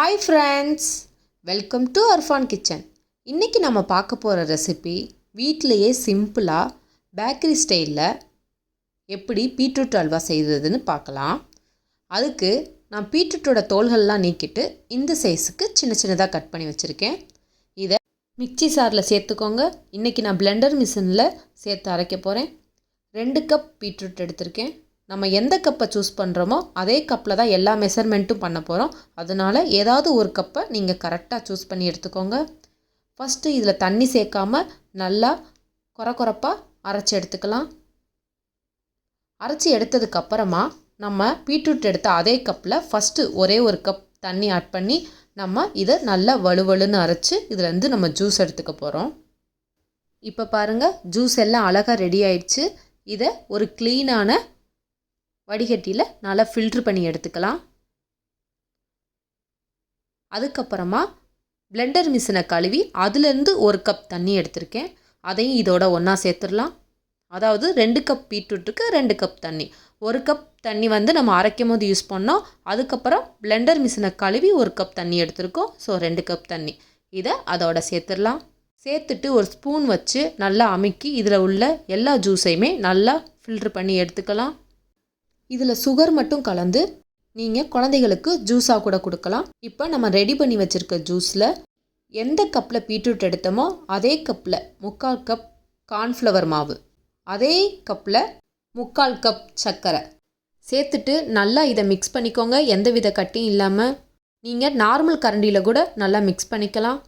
Hi friends, welcome to Arfan kitchen. இன்றைக்கி நம்ம பார்க்க போகிற ரெசிபி வீட்டிலையே சிம்பிளாக பேக்கரி ஸ்டைலில் எப்படி பீட்ரூட் அல்வா செய்கிறதுன்னு பார்க்கலாம். அதுக்கு நான் பீட்ரூட்டோட தோல்கள்லாம் நீக்கிட்டு இந்த சைஸுக்கு சின்ன சின்னதாக கட் பண்ணி வச்சுருக்கேன். இதை மிக்சி சாரில் சேர்த்துக்கோங்க. இன்றைக்கி நான் பிளெண்டர் மிஷினில் சேர்த்து அரைக்க போகிறேன். 2 கப் பீட்ரூட் எடுத்திருக்கேன். நம்ம எந்த கப்பை சூஸ் பண்ணுறோமோ அதே கப்பில் தான் எல்லா மெஷர்மெண்ட்டும் பண்ண போகிறோம். அதனால் ஏதாவது ஒரு கப்பை நீங்கள் கரெக்டாக சூஸ் பண்ணி எடுத்துக்கோங்க. ஃபஸ்ட்டு இதில் தண்ணி சேர்க்காமல் நல்லா கொரப்பாக அரைச்சி எடுத்துக்கலாம். அரைச்சி எடுத்ததுக்கப்புறமா நம்ம பீட்ரூட் எடுத்த அதே கப்பில் ஃபஸ்ட்டு ஒரே ஒரு கப் தண்ணி ஆட் பண்ணி நம்ம இதை நல்லா வலுவலுன்னு அரைச்சி இதிலேருந்து நம்ம ஜூஸ் எடுத்துக்க போகிறோம். இப்போ பாருங்கள், ஜூஸ் எல்லாம் அழகாக ரெடி ஆயிடுச்சு. இதை ஒரு க்ளீனான வடிகட்டியில் நல்லா ஃபில்ட்ரு பண்ணி எடுத்துக்கலாம். அதுக்கப்புறமா பிளெண்டர் மிஷினை கழுவி அதுலேருந்து ஒரு கப் தண்ணி எடுத்திருக்கேன். அதையும் இதோட ஒன்றா சேர்த்துடலாம். அதாவது 2 கப் பீட்ரூட்டுக்கு 2 கப் தண்ணி. 1 கப் தண்ணி நம்ம அரைக்கும் போது யூஸ் பண்ணோம். அதுக்கப்புறம் பிளெண்டர் மிஷினை கழுவி 1 கப் தண்ணி எடுத்திருக்கோம். ஸோ 2 கப் தண்ணி இதை அதோட சேர்த்துடலாம். சேர்த்துட்டு ஒரு ஸ்பூன் வச்சு நல்லா அமுக்கி இதில் உள்ள எல்லா ஜூஸையுமே நல்லா ஃபில்ட்ரு பண்ணி எடுத்துக்கலாம். இதில் சுகர் மட்டும் கலந்து நீங்கள் குழந்தைகளுக்கு ஜூஸாக கூட கொடுக்கலாம். இப்போ நம்ம ரெடி பண்ணி வச்சுருக்க ஜூஸில் எந்த கப்பில் பீட்ரூட் எடுத்தோமோ அதே கப்பில் 3/4 கப் கார்ன்ஃப்ளவர் மாவு, அதே கப்பில் 3/4 கப் சர்க்கரை சேர்த்துட்டு நல்லா இதை மிக்ஸ் பண்ணிக்கோங்க. எந்தவித கட்டியும் இல்லாமல் நீங்கள் நார்மல் கரண்டியில் கூட நல்லா மிக்ஸ் பண்ணிக்கலாம்.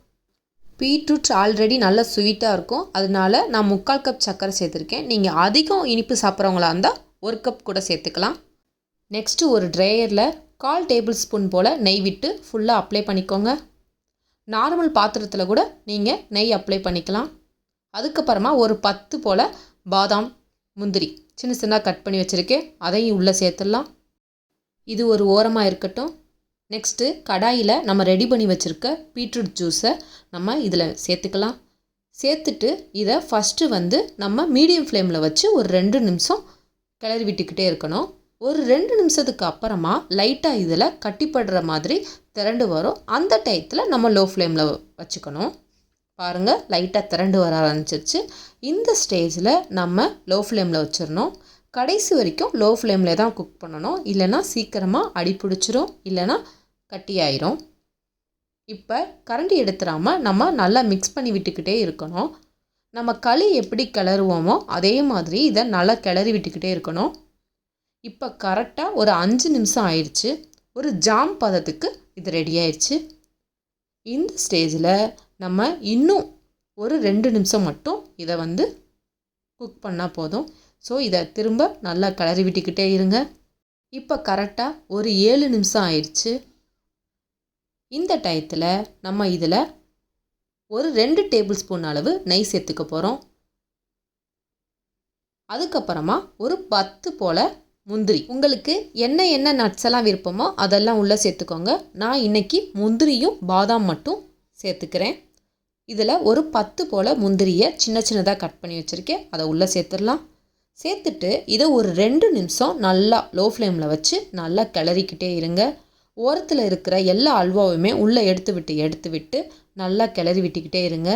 பீட்ரூட் ஆல்ரெடி நல்லா ஸ்வீட்டாக இருக்கும். அதனால நான் 3/4 கப் சர்க்கரை சேர்த்துருக்கேன். நீங்கள் அதிகம் இனிப்பு சாப்பிட்றவங்களா இருந்தால் 1 கப் கூட சேர்த்துக்கலாம். நெக்ஸ்ட்டு ஒரு ட்ரையரில் 1/4 டேபிள் ஸ்பூன் போல் நெய் விட்டு ஃபுல்லாக அப்ளை பண்ணிக்கோங்க. நார்மல் பாத்திரத்தில் கூட நீங்கள் நெய் அப்ளை பண்ணிக்கலாம். அதுக்கப்புறமா ஒரு 10 போல் பாதாம், முந்திரி சின்ன சின்னதாக கட் பண்ணி வச்சுருக்கேன். அதையும் உள்ளே சேர்த்துடலாம். இது ஒரு ஓரமாக இருக்கட்டும். நெக்ஸ்ட்டு கடாயில் நம்ம ரெடி பண்ணி வச்சுருக்க பீட்ரூட் ஜூஸை நம்ம இதில் சேர்த்துக்கலாம். சேர்த்துட்டு இதை ஃபஸ்ட்டு நம்ம மீடியம் ஃப்ளேமில் வச்சு ஒரு 2 நிமிஷம் கிளறி விட்டுக்கிட்டே இருக்கணும். ஒரு 2 நிமிஷத்துக்கு அப்புறமா லைட்டாக இதில் கட்டிப்படுற மாதிரி திரண்டு வரும். அந்த டயத்தில் நம்ம லோ ஃப்ளேமில் வச்சுக்கணும். பாருங்கள், லைட்டாக திரண்டு வர ஆரம்பிச்சிருச்சு. இந்த ஸ்டேஜில் நம்ம லோ ஃப்ளேமில் வச்சிடணும். கடைசி வரைக்கும் லோ ஃப்ளேமில் தான் குக் பண்ணணும். இல்லைனா சீக்கிரமாக அடி பிடிச்சிரும், இல்லைனா கட்டியாயிரும். இப்போ கரண்டி எடுத்துடாமல் நம்ம நல்லா மிக்ஸ் பண்ணி விட்டுக்கிட்டே இருக்கணும். நம்ம களி எப்படி கிளறுவோமோ அதே மாதிரி இதை நல்லா கிளறி விட்டுக்கிட்டே இருக்கணும். இப்போ கரெக்டாக ஒரு 5 நிமிஷம் ஆயிடுச்சு. ஒரு ஜாம் பதத்துக்கு இது ரெடி ஆயிடுச்சு. இந்த ஸ்டேஜில் நம்ம இன்னும் ஒரு 2 நிமிஷம் மட்டும் இதை குக் பண்ணால் போதும். ஸோ இதை திரும்ப நல்லா கிளறி விட்டுக்கிட்டே இருங்க. இப்போ கரெக்டாக ஒரு 7 நிமிஷம் ஆயிடுச்சு. இந்த டயத்தில் நம்ம இதில் ஒரு 2 டேபிள் ஸ்பூன் அளவு நெய் சேர்த்துக்க போகிறோம். அதுக்கப்புறமா ஒரு 10 போல் முந்திரி, உங்களுக்கு என்ன நட்ஸ் எல்லாம் விருப்பமோ அதெல்லாம் உள்ளே சேர்த்துக்கோங்க. நான் இன்றைக்கி முந்திரியும் பாதாம் மட்டும் சேர்த்துக்கிறேன். இதில் ஒரு 10 போல் முந்திரியை சின்ன சின்னதாக கட் பண்ணி வச்சுருக்கேன். அதை உள்ளே சேர்த்துடலாம். சேர்த்துட்டு இதை ஒரு 2 நிமிஷம் நல்லா லோ ஃப்ளேமில் வச்சு நல்லா கிளறிக்கிட்டே இருங்க. ஓரத்தில் இருக்கிற எல்லா அல்வாவுமே உள்ளே எடுத்து விட்டு நல்லா கிளறி விட்டுக்கிட்டே இருங்க.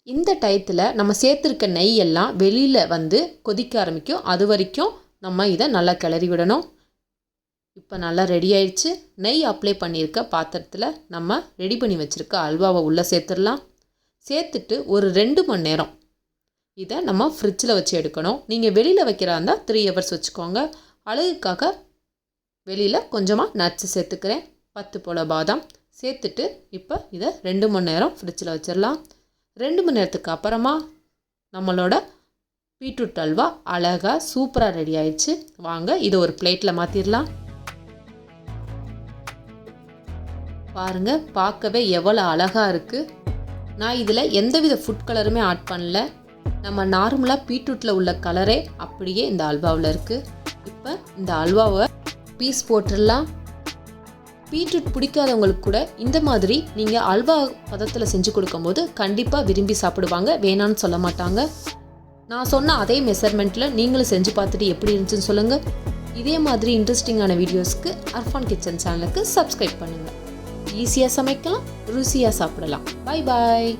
இந்த டயத்தில் நம்ம சேர்த்துருக்க நெய் எல்லாம் வெளியில் கொதிக்க ஆரம்பிக்கும். அது வரைக்கும் நம்ம இதை நல்லா கிளறி விடணும். இப்போ நல்லா ரெடி ஆயிடுச்சு. நெய் அப்ளை பண்ணியிருக்க பாத்திரத்தில் நம்ம ரெடி பண்ணி வச்சுருக்க அல்வாவை உள்ளே சேர்த்துடலாம். சேர்த்துட்டு ஒரு 2 மணி நேரம் இதை நம்ம ஃப்ரிட்ஜில் வச்சு எடுக்கணும். நீங்கள் வெளியில் வைக்கிறா இருந்தால் 3 ஹவர்ஸ் வச்சுக்கோங்க. அழகுக்காக வெளியில் கொஞ்சமாக நட்ஸ் சேர்த்துக்கிறேன். 10 போல் பாதாம் சேர்த்துட்டு இப்போ இதை 2 மணி நேரம் ஃப்ரிட்ஜில் வச்சிடலாம். 2 மணி நேரத்துக்கு அப்புறமா நம்மளோட பீட்ரூட் அல்வா அழகாக சூப்பராக ரெடி ஆயிடுச்சு. வாங்க இதை ஒரு பிளேட்டில் மாற்றிடலாம். பாருங்கள், பார்க்கவே எவ்வளோ அழகாக இருக்குது. நான் இதில் எந்தவித ஃபுட் கலருமே ஆட் பண்ணல. நம்ம நார்மலாக பீட்ரூட்டில் உள்ள கலரே அப்படியே இந்த அல்வாவில் இருக்குது. இப்போ இந்த அல்வாவை பீஸ் போட்டுடலாம். பீட்ரூட் பிடிக்காதவங்களுக்கு கூட இந்த மாதிரி நீங்கள் அல்வா பதத்தில் செஞ்சு கொடுக்கும்போது கண்டிப்பாக விரும்பி சாப்பிடுவாங்க, வேணான்னு சொல்ல மாட்டாங்க. நான் சொன்ன அதே மெஷர்மெண்ட்டில் நீங்களும் செஞ்சு பார்த்துட்டு எப்படி இருந்துச்சுன்னு சொல்லுங்கள். இதே மாதிரி இன்ட்ரெஸ்டிங்கான வீடியோஸ்க்கு அர்ஃபான் கிச்சன் சேனலுக்கு சப்ஸ்கிரைப் பண்ணுங்கள். ஈஸியாக சமைக்கலாம், ருசியாக சாப்பிடலாம். பாய் பாய்.